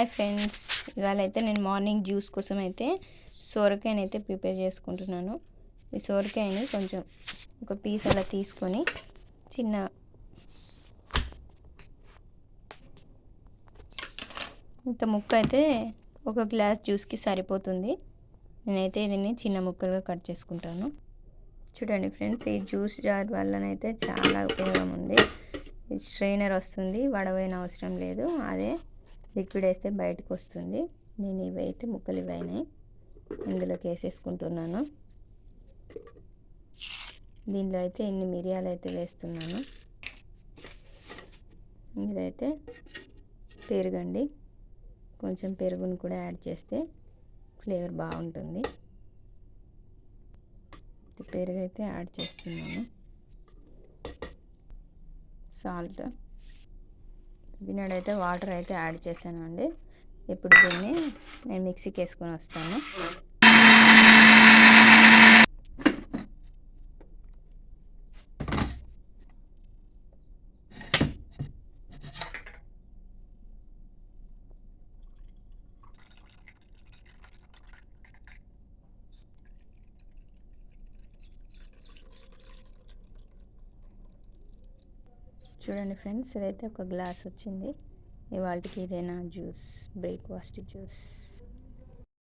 Hi friends, ఇవాళ అయితే నేను మార్నింగ్ జ్యూస్ కోసం అయితే సోరకాయని అయితే ప్రిపేర్ చేసుకుంటున్నాను. ఈ సోరకాయని కొంచెం ఒక పీస్ అలా తీసుకొని చిన్న ఇంత ముక్క అయితే ఒక గ్లాస్ జ్యూస్కి సరిపోతుంది. నేనైతే దీన్ని చిన్న ముక్కలుగా కట్ చేసుకుంటాను. చూడండి ఫ్రెండ్స్, ఈ జ్యూస్ జార్ వల్లనైతే చాలా ఉపయోగం ఉంది. స్ట్రైనర్ వస్తుంది, వడవైన అవసరం లేదు, అదే లిక్విడ్ వేస్తే బయటకు వస్తుంది. నేను ఇవైతే ముక్కలు ఇవైనాయి ఇందులోకి వేసేసుకుంటున్నాను. దీనిలో అయితే ఇన్ని మిరియాలు అయితే వేస్తున్నాను. ఇదైతే పెరుగండి, కొంచెం పెరుగును కూడా యాడ్ చేస్తే ఫ్లేవర్ బాగుంటుంది. పెరుగు అయితే యాడ్ చేస్తున్నాను. సాల్ట్, దీనిడైతే వాటర్ అయితే యాడ్ చేశాను అండి. ఇప్పుడు దీన్ని నేను మిక్సీకి వేసుకొని వస్తాను. చూడండి ఫ్రెండ్స్, ఇదైతే ఒక గ్లాస్ వచ్చింది. ఇవాళకి ఇదేనా జ్యూస్, బ్రేక్ఫాస్ట్ జ్యూస్.